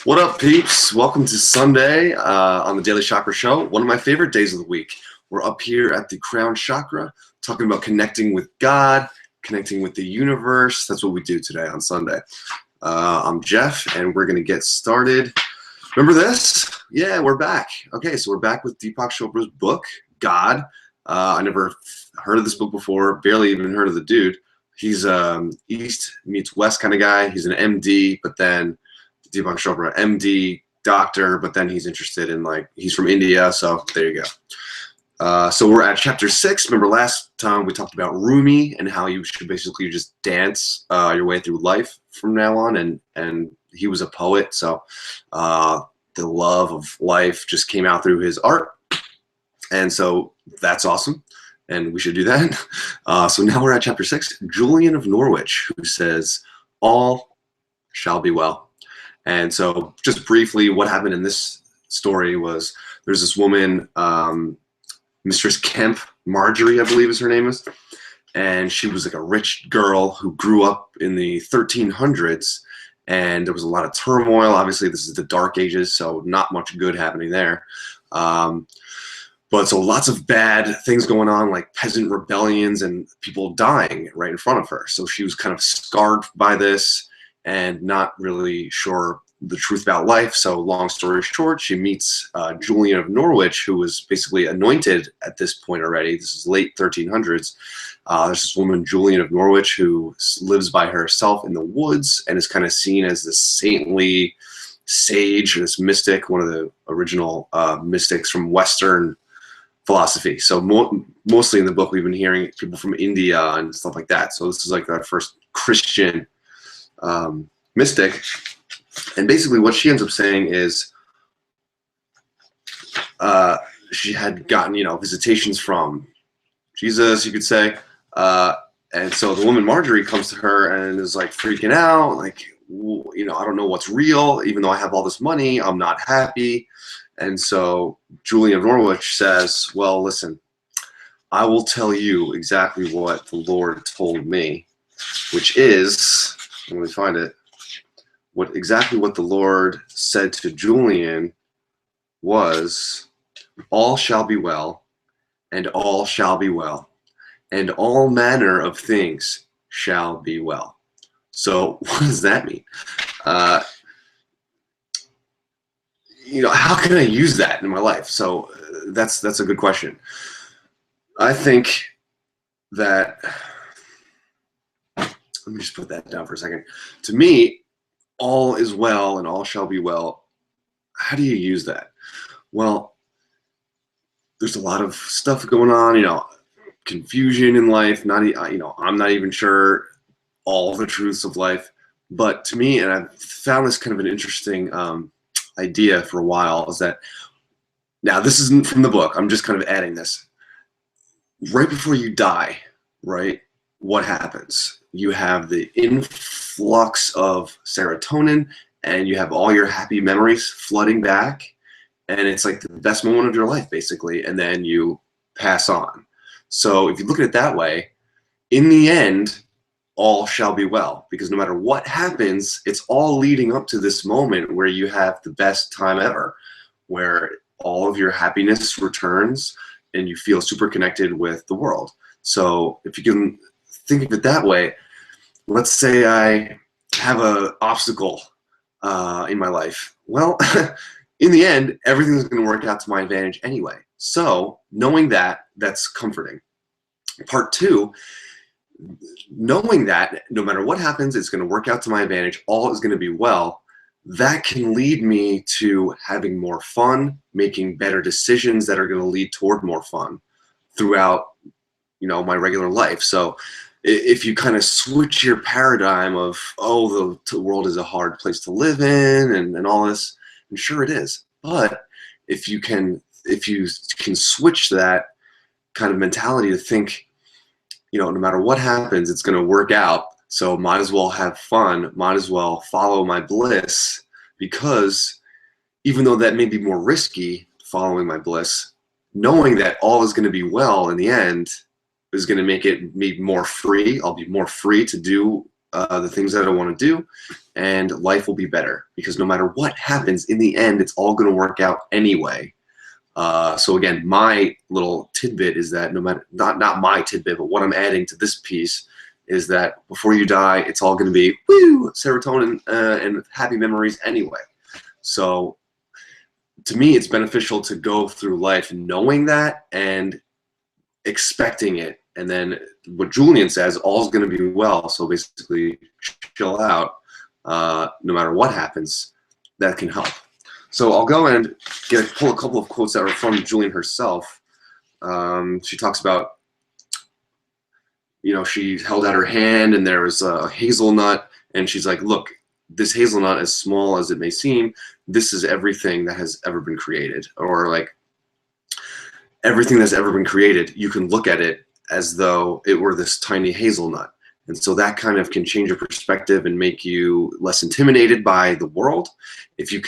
What up, peeps? Welcome to Sunday on the Daily Chakra Show. One of my favorite days of the week. We're up here at the Crown Chakra talking about connecting with God, connecting with the universe. That's what we do today on Sunday. I'm Jeff, and we're going to get started. Remember this? Yeah, we're back. Okay, so we're back with Deepak Chopra's book, God. I never heard of this book before, barely even heard of the dude. He's East meets West kind of guy. He's an MD, but then Deepak Chopra, MD, doctor, but then he's interested in, he's from India, so there you go. So we're at chapter 6. Remember last time we talked about Rumi and how you should basically just dance your way through life from now on, and he was a poet, so the love of life just came out through his art, and so that's awesome, and we should do that. So now we're at chapter 6. Julian of Norwich, who says, "All shall be well." And so just briefly, what happened in this story was there's this woman, Mistress Kemp, Marjorie, I believe is her name is, and she was like a rich girl who grew up in the 1300s, and there was a lot of turmoil. Obviously, this is the Dark Ages, so not much good happening there. But so lots of bad things going on, like peasant rebellions and people dying right in front of her. So she was kind of scarred by this and not really sure the truth about life. So long story short, she meets Julian of Norwich, who was basically anointed at this point already. This is late 1300s. There's this woman, Julian of Norwich, who lives by herself in the woods and is kind of seen as this saintly sage, this mystic, one of the original mystics from Western philosophy. So mostly in the book, we've been hearing people from India and stuff like that. So this is like our first Christian mystic, and basically what she ends up saying is she had gotten visitations from Jesus, you could say, and so the woman Marjorie comes to her and is like freaking out, like, I don't know what's real, even though I have all this money, I'm not happy. And so Julian of Norwich says, well, listen, I will tell you exactly what the Lord told me, which is, let me find it. Exactly what the Lord said to Julian was, all shall be well, and all shall be well, and all manner of things shall be well. So what does that mean? How can I use that in my life? So that's a good question. I think that, let me just put that down for a second. To me, all is well and all shall be well. How do you use that? Well, there's a lot of stuff going on, confusion in life. I'm not even sure all the truths of life. But to me, and I've found this kind of an interesting idea for a while, is that, now this isn't from the book, I'm just kind of adding this. Right before you die, right, what happens? You have the influx of serotonin, and you have all your happy memories flooding back, and it's like the best moment of your life, basically, and then you pass on. So if you look at it that way, in the end, all shall be well, because no matter what happens, it's all leading up to this moment where you have the best time ever, where all of your happiness returns and you feel super connected with the world. So if you can think of it that way, let's say I have an obstacle in my life. Well, in the end, everything's going to work out to my advantage anyway. So knowing that, that's comforting. Part two, knowing that no matter what happens, it's going to work out to my advantage, all is going to be well, that can lead me to having more fun, making better decisions that are going to lead toward more fun throughout, my regular life. So if you kind of switch your paradigm of, oh, the world is a hard place to live in and all this, and sure it is, but if you can switch that kind of mentality to think, no matter what happens, it's going to work out. So might as well have fun, might as well follow my bliss, because even though that may be more risky, following my bliss, knowing that all is going to be well in the end is going to make me more free. I'll be more free to do the things that I want to do, and life will be better, because no matter what happens, in the end, it's all going to work out anyway. So again, my little tidbit is that no matter, not my tidbit, but what I'm adding to this piece is that before you die, it's all going to be woo, serotonin and happy memories anyway. So to me, it's beneficial to go through life knowing that and expecting it. And then what Julian says, all's going to be well. So basically, chill out. No matter what happens, that can help. So I'll go and pull a couple of quotes that are from Julian herself. She talks about, she held out her hand and there was a hazelnut, and she's like, look, this hazelnut, as small as it may seem, this is everything that has ever been created. Or like, everything that's ever been created, you can look at it as though it were this tiny hazelnut. And so that kind of can change your perspective and make you less intimidated by the world. If you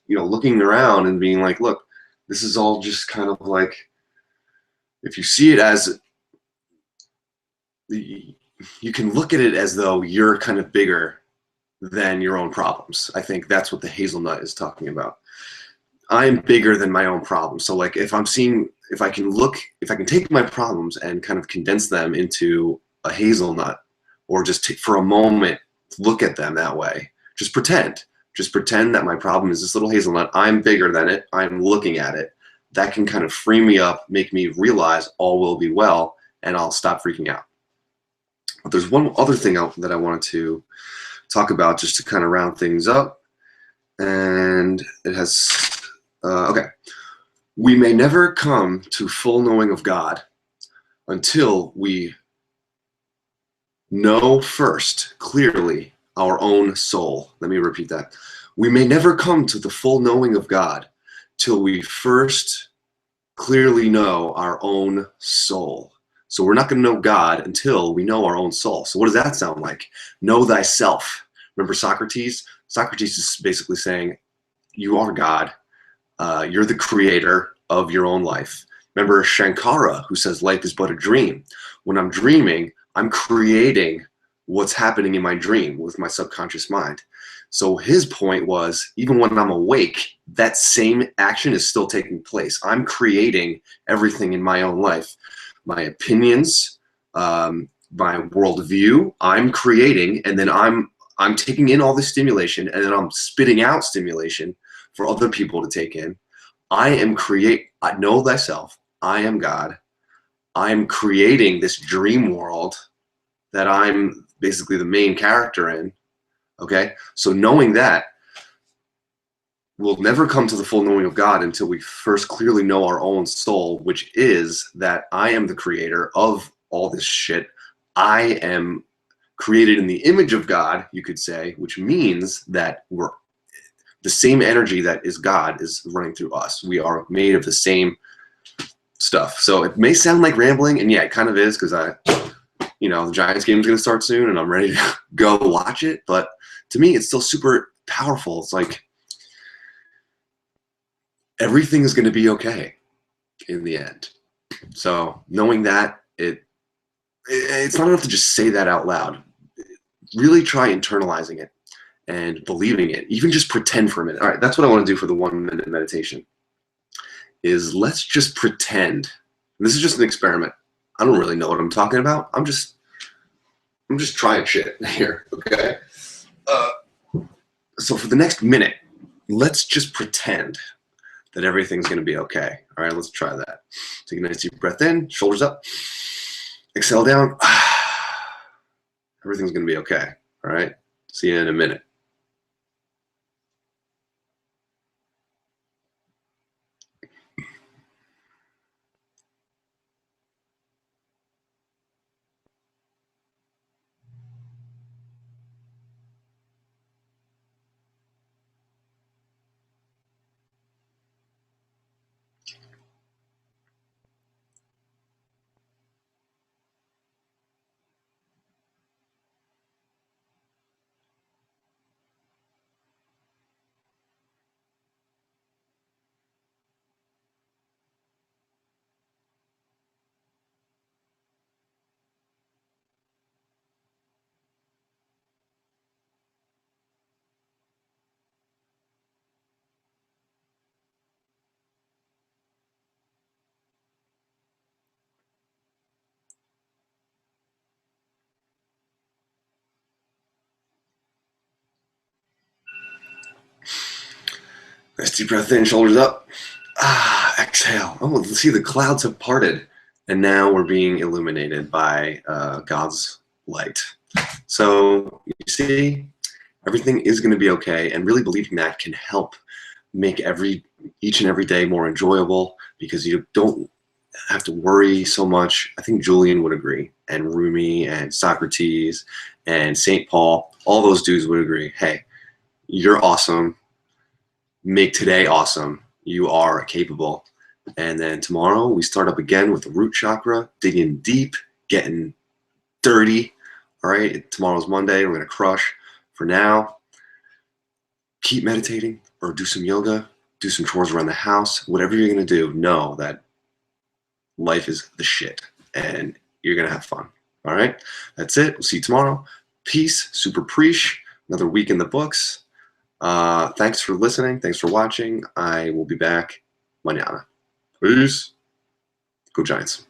looking around and being like, look, this is all just kind of like, if you see it as, you can look at it as though you're kind of bigger than your own problems. I think that's what the hazelnut is talking about. I'm bigger than my own problems. So like, if I can take my problems and kind of condense them into a hazelnut, or just for a moment, look at them that way. Just pretend that my problem is this little hazelnut. I'm bigger than it. I'm looking at it. That can kind of free me up, make me realize all will be well, and I'll stop freaking out. But there's one other thing that I wanted to talk about, just to kind of round things up. And it has, okay. We may never come to full knowing of God until we know first clearly our own soul. Let me repeat that. We may never come to the full knowing of God till we first clearly know our own soul. So we're not going to know God until we know our own soul. So what does that sound like? Know thyself. Remember Socrates? Socrates is basically saying, you are God. You're the creator of your own life. Remember Shankara, who says life is but a dream. When I'm dreaming, I'm creating what's happening in my dream with my subconscious mind. So his point was, even when I'm awake, that same action is still taking place. I'm creating everything in my own life. My opinions, my worldview, I'm creating, and then I'm taking in all this stimulation, and then I'm spitting out stimulation for other people to take in. I know thyself. I am God. I'm creating this dream world that I'm basically the main character in. Okay? So knowing that, we'll never come to the full knowing of God until we first clearly know our own soul, which is that I am the creator of all this shit. I am created in the image of God, you could say, which means that we're the same energy that is God is running through us. We are made of the same stuff. So it may sound like rambling, and yeah, it kind of is, because the Giants game is going to start soon, and I'm ready to go watch it. But to me, it's still super powerful. It's like everything is going to be okay in the end. So knowing that, it's not enough to just say that out loud. Really try internalizing it and believing it. Even just pretend for a minute. All right, that's what I want to do for the 1 minute meditation. Is let's just pretend. This is just an experiment. I don't really know what I'm talking about. I'm just trying shit here. Okay. So for the next minute, let's just pretend that everything's going to be okay. All right, let's try that. Take a nice deep breath in, shoulders up. Exhale down. Everything's going to be okay. All right. See you in a minute. Nice deep breath in, shoulders up. Exhale. Oh, see, the clouds have parted, and now we're being illuminated by God's light. So you see, everything is going to be okay, and really believing that can help make each and every day more enjoyable, because you don't have to worry so much. I think Julian would agree, and Rumi and Socrates and St. Paul, all those dudes would agree. Hey, you're awesome. Make today awesome. You are capable. And then tomorrow we start up again with the root chakra, digging deep, getting dirty. All right, tomorrow's Monday. We're going to crush. For now, keep meditating or do some yoga, do some chores around the house. Whatever you're going to do, know that life is the shit and you're going to have fun. All right, that's it. We'll see you tomorrow. Peace. Super preach. Another week in the books. Thanks for listening. Thanks for watching. I will be back mañana. Peace. Go Giants.